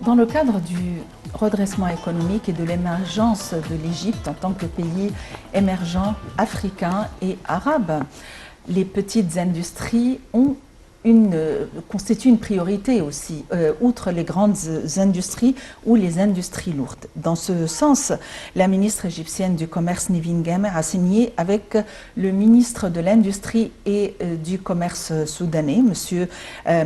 Dans le cadre du redressement économique et de l'émergence de l'Égypte en tant que pays émergent africain et arabe, les petites industries constituent une priorité aussi, outre les grandes industries ou les industries lourdes. Dans ce sens, la ministre égyptienne du Commerce, Nivine Gemer, a signé avec le ministre de l'Industrie et du Commerce soudanais, M.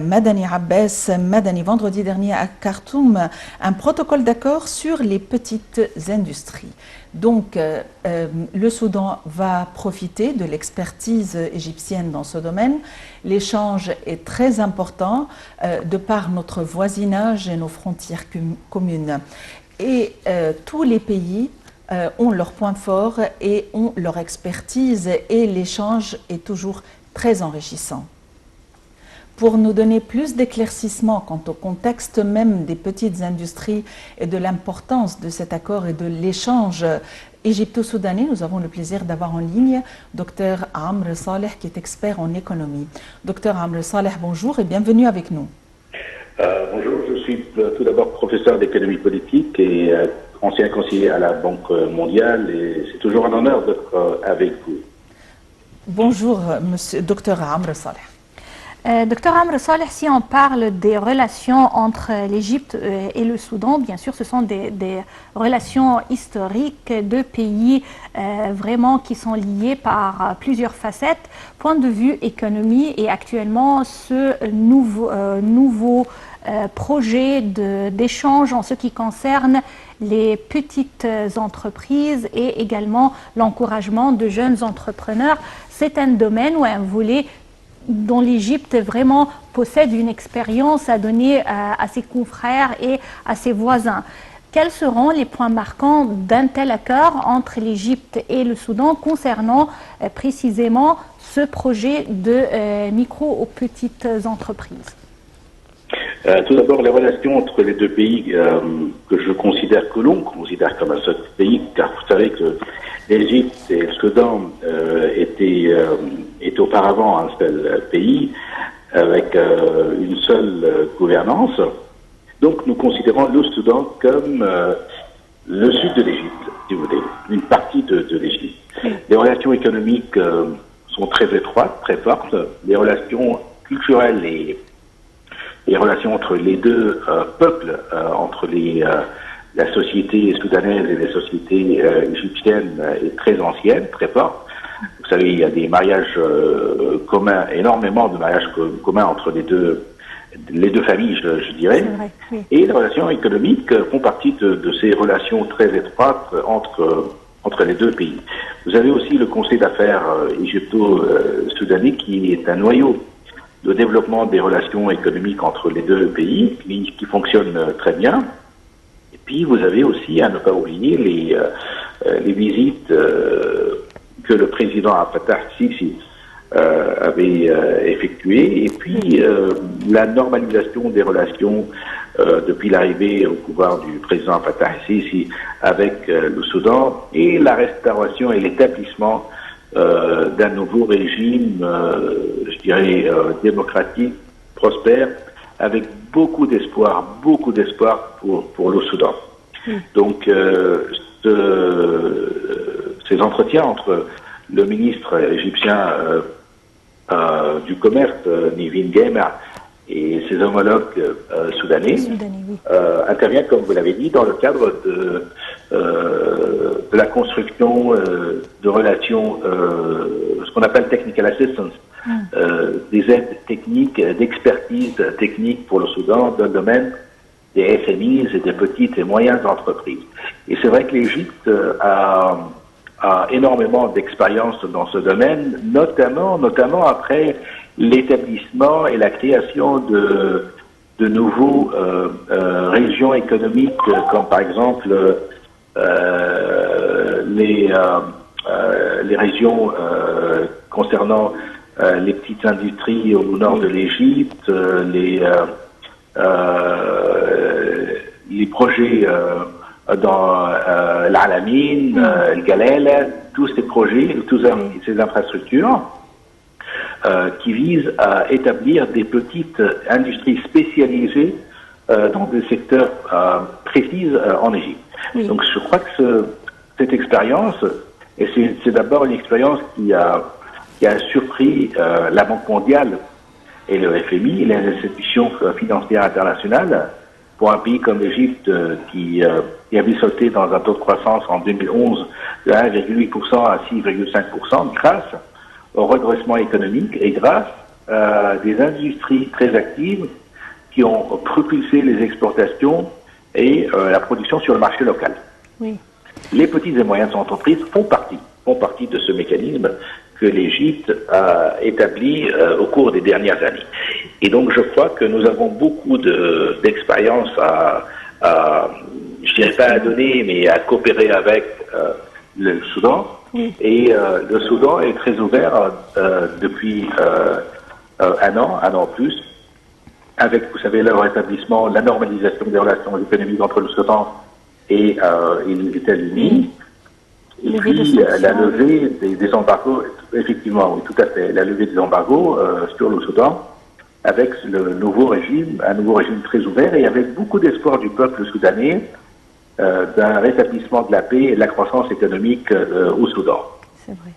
Madani Abbas Madani, vendredi dernier à Khartoum, un protocole d'accord sur les petites industries. Donc, le Soudan va profiter de l'expertise égyptienne dans ce domaine. L'échange est très important de par notre voisinage et nos frontières communes. Et tous les pays ont leurs points forts et ont leur expertise, et l'échange est toujours très enrichissant. Pour nous donner plus d'éclaircissements quant au contexte même des petites industries et de l'importance de cet accord et de l'échange égypto-soudanais, nous avons le plaisir d'avoir en ligne Dr Amr Saleh, qui est expert en économie. Dr Amr Saleh, bonjour et bienvenue avec nous. Bonjour, je suis tout d'abord professeur d'économie politique et ancien conseiller à la Banque mondiale, et c'est toujours un honneur d'être avec vous. Bonjour, monsieur Dr Amr Saleh. Docteur Amr Saleh, si on parle des relations entre l'Égypte et le Soudan, bien sûr, ce sont des relations historiques, deux pays vraiment qui sont liés par plusieurs facettes. Point de vue économie, et actuellement ce nouveau projet d'échange en ce qui concerne les petites entreprises et également l'encouragement de jeunes entrepreneurs, c'est un domaine ou un volet dont l'Égypte vraiment possède une expérience à donner à ses confrères et à ses voisins. Quels seront les points marquants d'un tel accord entre l'Égypte et le Soudan concernant précisément ce projet de micro aux petites entreprises? Tout d'abord, les relations entre les deux pays que l'on considère comme un seul pays, car vous savez que l'Égypte et le Soudan étaient auparavant un seul pays avec une seule gouvernance. Donc nous considérons le Soudan comme le sud de l'Égypte, si vous voulez, une partie de l'Égypte. Les relations économiques sont très étroites, très fortes. Les relations culturelles et les relations entre les deux peuples, entre la société soudanaise et les sociétés égyptiennes est très ancienne, très forte. Vous savez, il y a des mariages communs, énormément de mariages communs entre les deux familles, je dirais. Vrai, oui. Et les relations économiques font partie de ces relations très étroites entre les deux pays. Vous avez aussi le Conseil d'affaires égypto-soudanais qui est un noyau de développement des relations économiques entre les deux pays, qui fonctionne très bien. Et puis vous avez aussi, à ne pas oublier, les visites que le président Fattah Sisi avait effectuées, et puis la normalisation des relations depuis l'arrivée au pouvoir du président Fattah Sisi avec le Soudan, et la restauration et l'établissement d'un nouveau régime, je dirais, démocratique, prospère, avec beaucoup d'espoir pour le Soudan. Donc, ces entretiens entre le ministre égyptien du Commerce, Nivine Gemer, et ses homologues soudanais, intervient, comme vous l'avez dit, dans le cadre de la construction de relations, ce qu'on appelle technical assistance, des aides techniques, d'expertise technique pour le Soudan dans le domaine des SMEs et des petites et moyennes entreprises. Et c'est vrai que l'Égypte a énormément d'expérience dans ce domaine, notamment après l'établissement et la création de nouveaux régions économiques, comme par exemple les régions concernant les petites industries au nord de l'Égypte, les projets dans l'Alamin, le Galel, tous ces projets, toutes ces infrastructures qui visent à établir des petites industries spécialisées dans des secteurs précis en Égypte. Oui. Donc je crois que cette expérience, et c'est d'abord une expérience qui a surpris la Banque mondiale et le FMI, les institutions financières internationales, pour un pays comme l'Égypte qui avait sauté dans un taux de croissance en 2011 de 1,8% à 6,5% grâce au redressement économique et grâce à des industries très actives qui ont propulsé les exportations et la production sur le marché local. Oui. Les petites et moyennes entreprises font partie de ce mécanisme que l'Égypte a établi au cours des dernières années. Et donc je crois que nous avons beaucoup d'expérience je dirais pas à donner, mais à coopérer avec le Soudan. Oui. Et le Soudan est très ouvert depuis un an plus, avec, vous savez, le rétablissement, la normalisation des relations économiques entre le Soudan et les États-Unis. Et puis la levée des embargos, effectivement, oui, tout à fait, la levée des embargos sur le Soudan, avec un nouveau régime très ouvert et avec beaucoup d'espoir du peuple soudanais d'un rétablissement de la paix et de la croissance économique au Soudan. C'est vrai.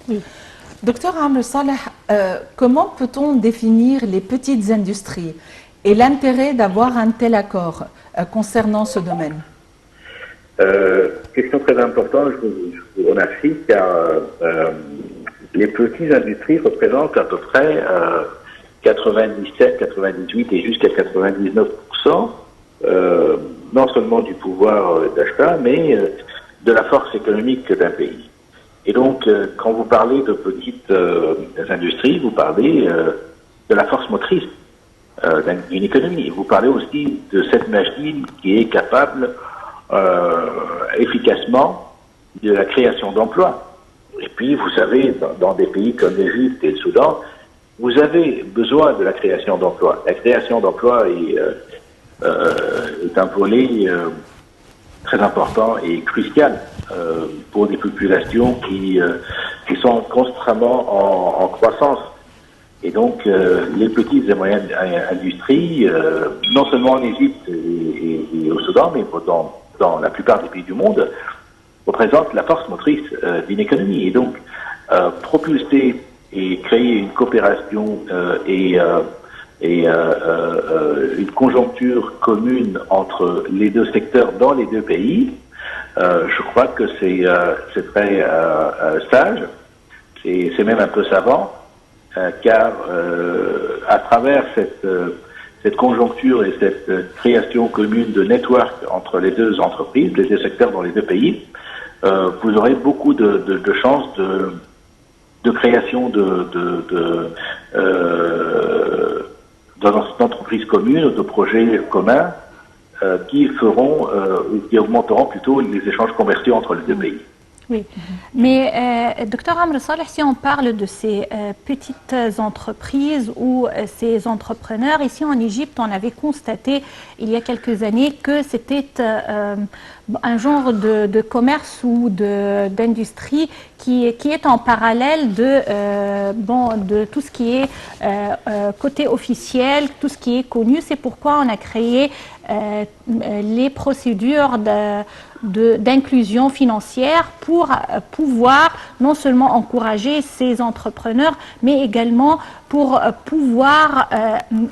Oui. Docteur Amr Saleh, comment peut-on définir les petites industries et l'intérêt d'avoir un tel accord concernant ce domaine? Question très importante, je vous remercie, car les petites industries représentent à peu près 97, 98 et jusqu'à 99% non seulement du pouvoir d'achat, mais de la force économique d'un pays. Et donc, quand vous parlez de petites industries, vous parlez de la force motrice d'une économie. Vous parlez aussi de cette machine qui est capable efficacement de la création d'emplois. Et puis, vous savez, dans des pays comme l'Égypte et le Soudan, vous avez besoin de la création d'emplois. La création d'emplois est un volet très important et crucial pour des populations qui sont constamment en croissance. Et donc, les petites et moyennes industries, non seulement en Égypte et au Soudan, mais dans la plupart des pays du monde, représentent la force motrice d'une économie. Et donc, propulser et créer une coopération et une conjoncture commune entre les deux secteurs dans les deux pays, je crois que c'est très sage, c'est même un peu savant, car à travers cette conjoncture et cette création commune de network entre les deux entreprises, les deux secteurs dans les deux pays, vous aurez beaucoup de chances de création d'entreprises communes, de projets communs qui augmenteront plutôt les échanges commerciaux entre les deux pays. Oui, mais docteur Amr Saleh, si on parle de ces petites entreprises ou ces entrepreneurs, ici en Égypte, on avait constaté il y a quelques années que c'était un genre de commerce ou d'industrie qui est en parallèle de tout ce qui est côté officiel, tout ce qui est connu. C'est pourquoi on a créé les procédures d'inclusion financière pour pouvoir non seulement encourager ces entrepreneurs, mais également pour pouvoir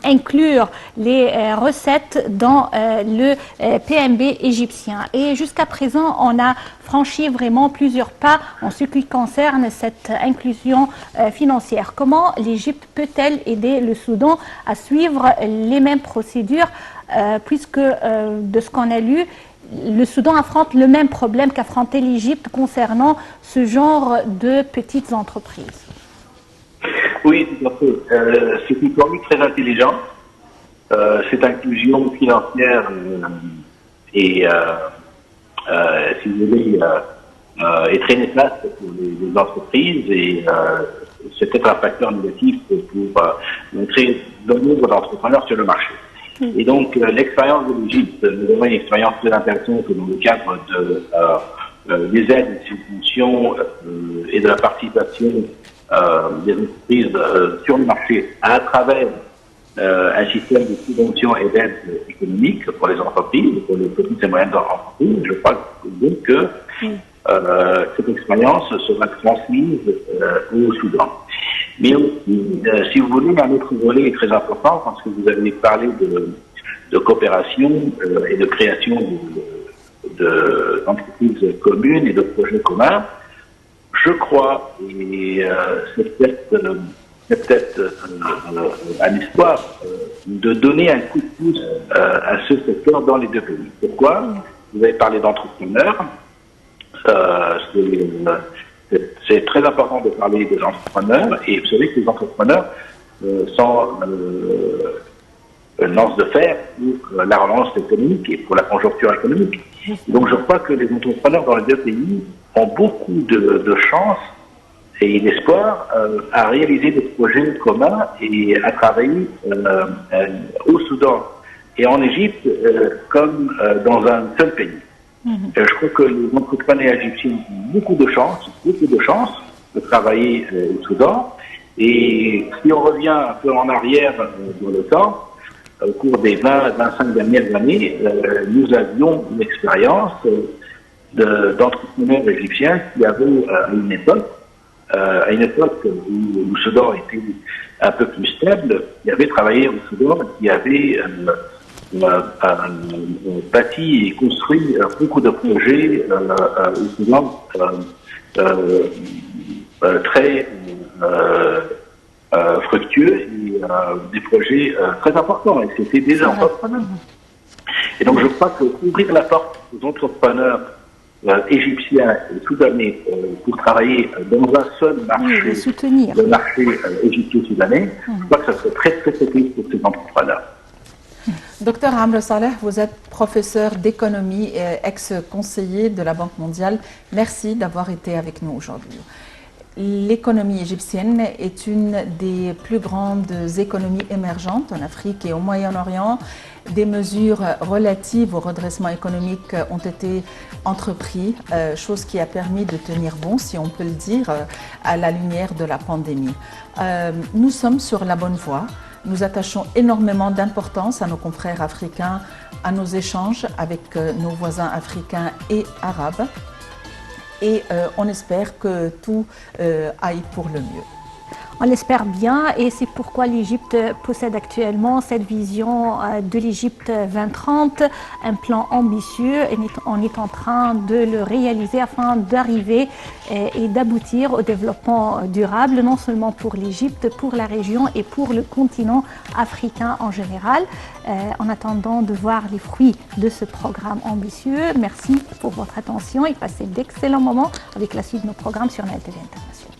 inclure les recettes dans le PNB égyptien. Et jusqu'à présent, on a franchi vraiment plusieurs pas en ce qui concerne cette inclusion financière. Comment l'Égypte peut-elle aider le Soudan à suivre les mêmes procédures puisque de ce qu'on a lu, le Soudan affronte le même problème qu'affrontait l'Égypte concernant ce genre de petites entreprises? Oui, tout à fait. C'est une formule très intelligente. Cette inclusion financière si vous voulez, est très néfaste pour les entreprises et c'est peut-être un facteur négatif pour montrer le nombre d'entrepreneurs sur le marché. Et donc, l'expérience de l'Égypte, nous avons une expérience très intéressante dans le cadre des aides, des subventions et de la participation des entreprises sur le marché à travers un système de subvention et d'aide économique pour les entreprises, pour les petites et moyennes entreprises. Je crois donc que cette expérience sera transmise au Soudan. Mais aussi, si vous voulez, un autre volet est très important parce que vous avez parlé de coopération et de création d'entreprises communes et de projets communs. Je crois, et c'est peut-être un espoir, de donner un coup de pouce à ce secteur dans les deux pays. Pourquoi? Vous avez parlé d'entrepreneurs. C'est très important de parler des entrepreneurs, et vous savez que les entrepreneurs sont une lance de fer pour la relance économique et pour la conjoncture économique. Donc je crois que les entrepreneurs dans les deux pays ont beaucoup de chance et d'espoir à réaliser des projets communs et à travailler au Soudan et en Égypte comme dans un seul pays. Je crois que les entrepreneurs égyptiens ont beaucoup de chance de travailler au Soudan. Et si on revient un peu en arrière dans le temps, au cours des 20-25 dernières années, nous avions une expérience d'entrepreneurs égyptiens qui avaient à une époque où le Soudan était un peu plus stable, qui avaient travaillé au Soudan, qui avaient bâti et construit beaucoup de projets au Soudan très fructueux et des projets très importants. Et c'était des entrepreneurs. Et donc je crois que ouvrir la porte aux entrepreneurs égyptiens et soudanais pour travailler dans un seul marché, le marché égypto-soudanais, je crois que ça serait très très utile pour ces entrepreneurs. Docteur Amr Saleh, vous êtes professeur d'économie et ex-conseiller de la Banque mondiale. Merci d'avoir été avec nous aujourd'hui. L'économie égyptienne est une des plus grandes économies émergentes en Afrique et au Moyen-Orient. Des mesures relatives au redressement économique ont été entreprises, chose qui a permis de tenir bon, si on peut le dire, à la lumière de la pandémie. Nous sommes sur la bonne voie. Nous attachons énormément d'importance à nos confrères africains, à nos échanges avec nos voisins africains et arabes. Et on espère que tout aille pour le mieux. On l'espère bien et c'est pourquoi l'Égypte possède actuellement cette vision de l'Égypte 2030, un plan ambitieux et on est en train de le réaliser afin d'arriver et d'aboutir au développement durable, non seulement pour l'Égypte, pour la région et pour le continent africain en général. En attendant de voir les fruits de ce programme ambitieux, merci pour votre attention et passez d'excellents moments avec la suite de nos programmes sur NLTV International.